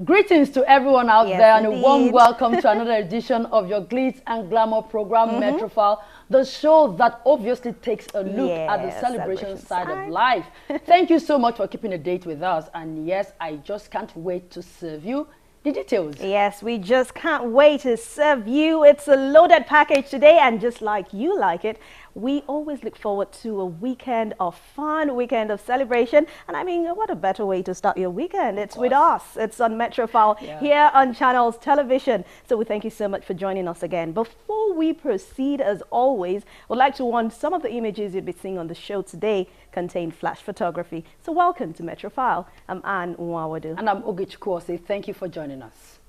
Greetings to everyone out there and indeed. a warm welcome to another edition of your Glitz and Glamour program, Metrofile, the show that obviously takes a look at the celebration side of life. Thank you so much for keeping a date with us. And yes, I just can't wait to serve you the details. Yes, we just can't wait to serve you. It's a loaded package today, and just like you like it, we always look forward to a weekend of fun, weekend of celebration. And I mean, what a better way to start your weekend? It's with us. It's on Metrofile here on Channels Television. So we thank you so much for joining us again. Before we proceed, as always, we'd like to warn some of the images you'll be seeing on the show today contain flash photography. So welcome to Metrofile. I'm Anne Nwawadu. And I'm Ogichukwu. Thank you for joining us.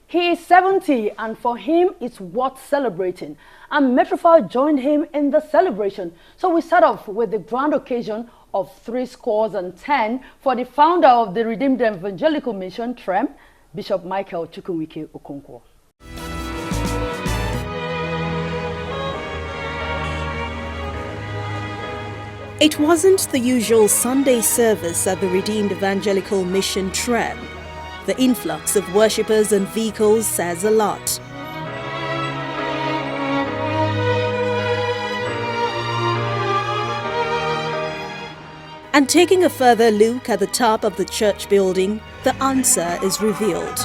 He is 70, and for him, it's worth celebrating. And Metrofile joined him in the celebration. So we start off with the grand occasion of 10 for the founder of the Redeemed Evangelical Mission, TREM, Bishop Mike Okonkwo. It wasn't the usual Sunday service at the Redeemed Evangelical Mission, TREM. The influx of worshippers and vehicles says a lot. And taking a further look at the top of the church building, the answer is revealed.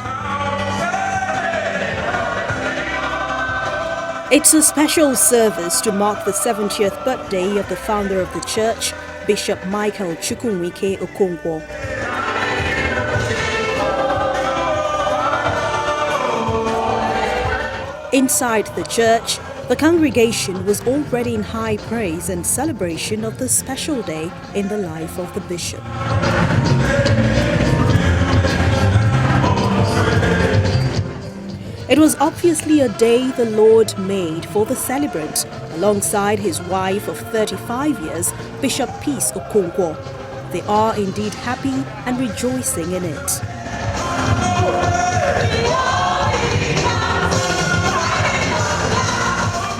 It's a special service to mark the 70th birthday of the founder of the church, Bishop Mike Okonkwo. Inside the church, the congregation was already in high praise and celebration of the special day in the life of the bishop. It was obviously a day the Lord made for the celebrant, alongside his wife of 35 years, Bishop Peace Okonkwo. They are indeed happy and rejoicing in it.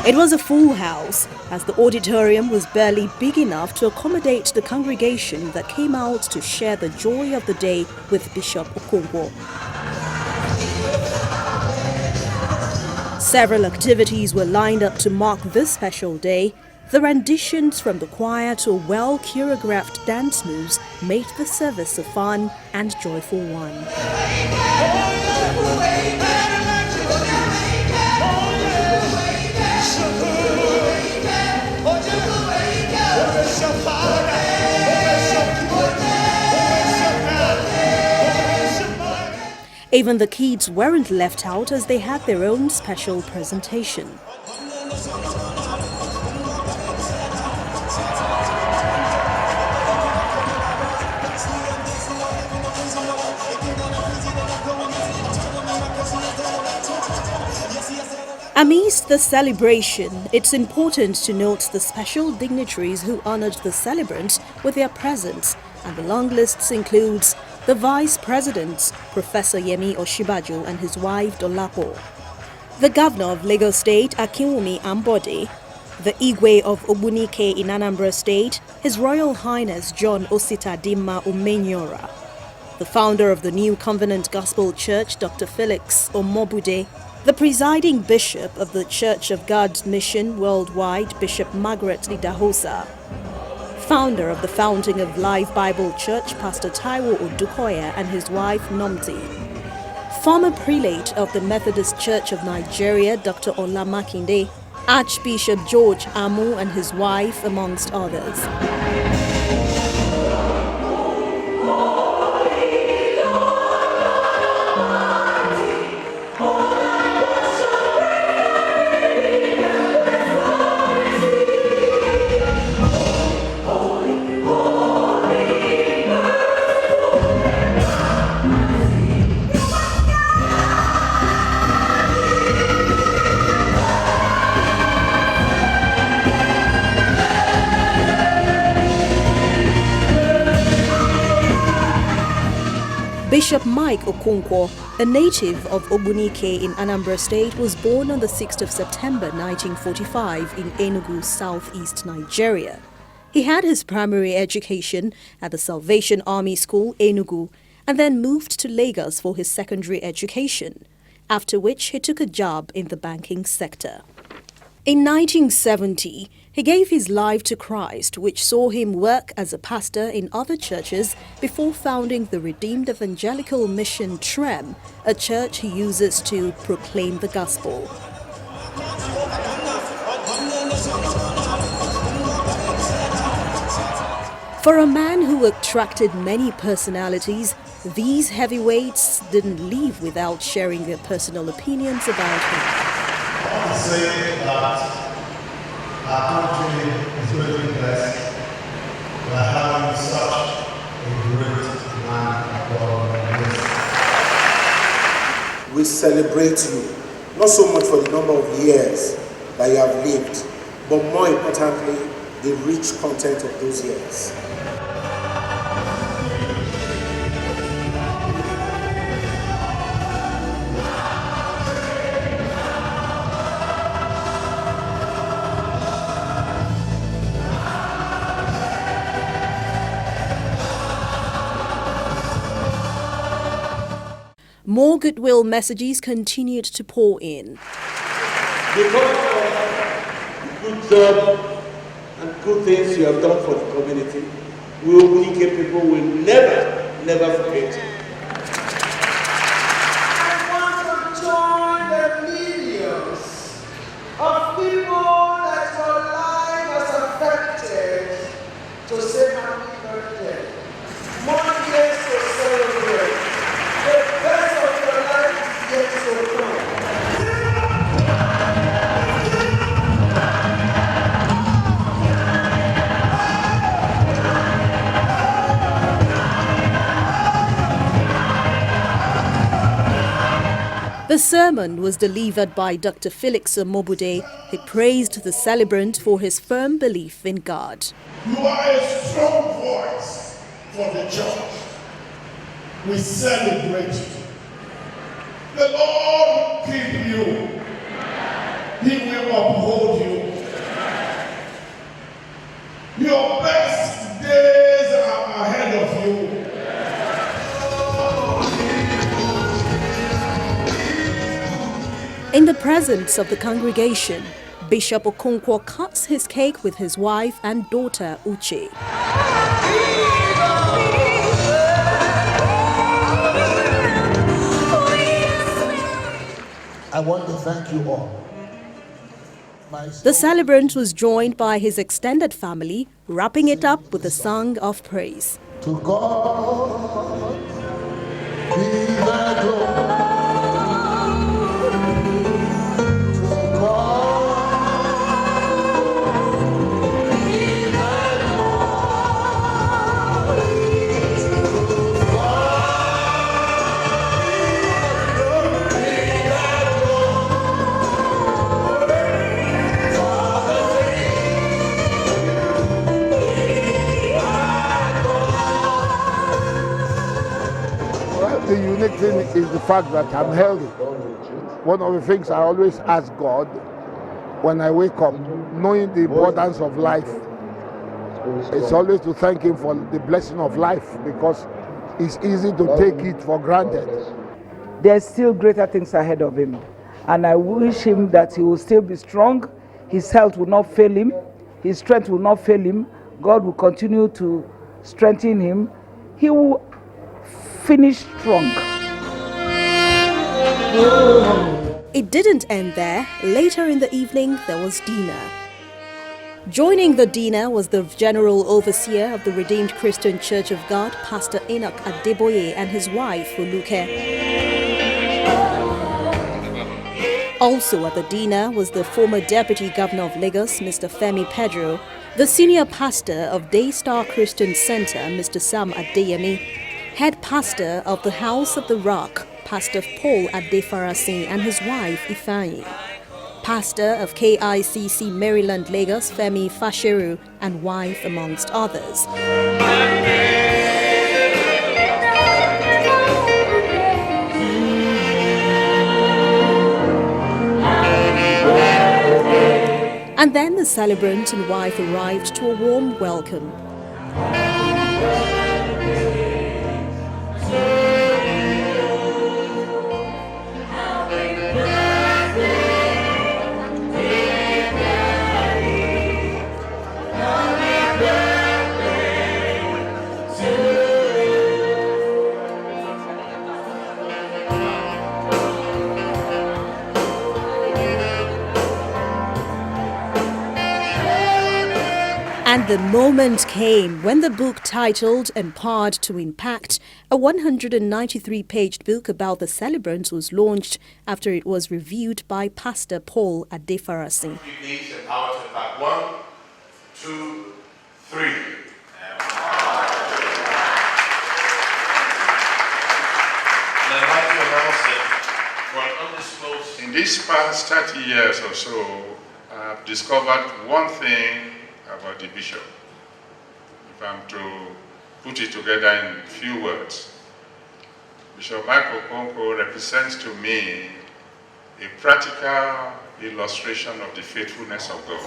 It was a full house, as the auditorium was barely big enough to accommodate the congregation that came out to share the joy of the day with Bishop Okonkwo. Several activities were lined up to mark this special day. The renditions from the choir to a well-choreographed dance moves made the service a fun and joyful one. Even the kids weren't left out, as they had their own special presentation. Amidst the celebration, it's important to note the special dignitaries who honored the celebrants with their presence, and the long list includes the Vice President, Professor Yemi Osinbajo, and his wife Dolapo, the Governor of Lagos State, Akinwumi Ambode, the Igwe of Ogbunike in Anambra State, His Royal Highness John Ositadimma Omenyora, the founder of the New Covenant Gospel Church, Dr. Felix Omobude, the presiding bishop of the Church of God's Mission Worldwide, Bishop Margaret Idahosa, founder of the Fountain of Life Bible Church, Pastor Taiwo Odukoya, and his wife Nomti, former prelate of the Methodist Church of Nigeria, Dr. Ola Makinde, Archbishop George Amu and his wife, amongst others. Bishop Mike Okonkwo, a native of Ogbunike in Anambra State, was born on the 6th of September 1945 in Enugu, southeast Nigeria. He had his primary education at the Salvation Army School, Enugu, and then moved to Lagos for his secondary education, after which he took a job in the banking sector. In 1970, he gave his life to Christ, which saw him work as a pastor in other churches before founding the Redeemed Evangelical Mission TREM, a church he uses to proclaim the gospel. For a man who attracted many personalities, these heavyweights didn't leave without sharing their personal opinions about him. I want to say that our country is really blessed by having such a great man of God like this. We celebrate you, not so much for the number of years that you have lived, but more importantly, the rich content of those years. More goodwill messages continued to pour in. Because of the good job and good things you have done for the community, we Obunike people will never forget. I want to join the millions of people that your life has affected to say happy birthday. More years to celebrate. The best of your life is yet to come. The sermon was delivered by Dr. Felix Omobude. He praised the celebrant for his firm belief in God. You are a strong voice for the church. We celebrate you. The Lord will keep you. He will uphold you. Your best days are ahead of you. In the presence of the congregation, Bishop Okonkwo cuts his cake with his wife and daughter Uche. I want to thank you all. The celebrant was joined by his extended family, wrapping it up with a song of praise. To God be the glory. The unique thing is the fact that I'm healthy. One of the things I always ask God when I wake up, knowing the importance of life, it's always to thank Him for the blessing of life, because it's easy to take it for granted. There's still greater things ahead of him, and I wish him that he will still be strong. His health will not fail him, his strength will not fail him. God will continue to strengthen him. He will finish strong. It didn't end there. Later in the evening, there was dinner. Joining the dinner was the General Overseer of the Redeemed Christian Church of God, Pastor Enoch Adeboye, and his wife, Oluke. Also at the dinner was the former Deputy Governor of Lagos, Mr. Femi Pedro, the Senior Pastor of Daystar Christian Center, Mr. Sam Adeyemi, Head Pastor of the House of the Rock, Pastor Paul Adefarasin, and his wife, Ifeanyi. Pastor of KICC Maryland Lagos, Femi Fasheru, and wife, amongst others. And then the celebrant and wife arrived to a warm welcome. And the moment came when the book titled Empowered to Impact, a 193-page book about the celebrants, was launched after it was reviewed by Pastor Paul Adefarasi. Please, Empowered to Impact. 1, 2, 3. And I'd like to announce that for an undisclosed... In these past 30 years or so, I've discovered one thing about the bishop. If I'm to put it together in a few words, Bishop Mike Okonkwo represents to me a practical illustration of the faithfulness of God.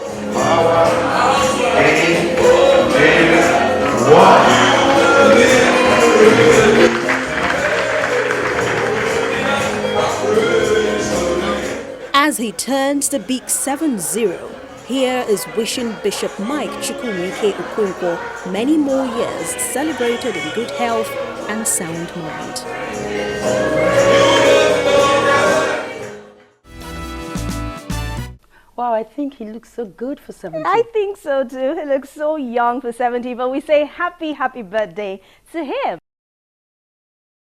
As he turns the big 7-0, here is wishing Bishop Mike Okonkwo many more years celebrated in good health and sound mind. Wow, I think he looks so good for 70. I think so too. He looks so young for 70, but we say happy birthday to him.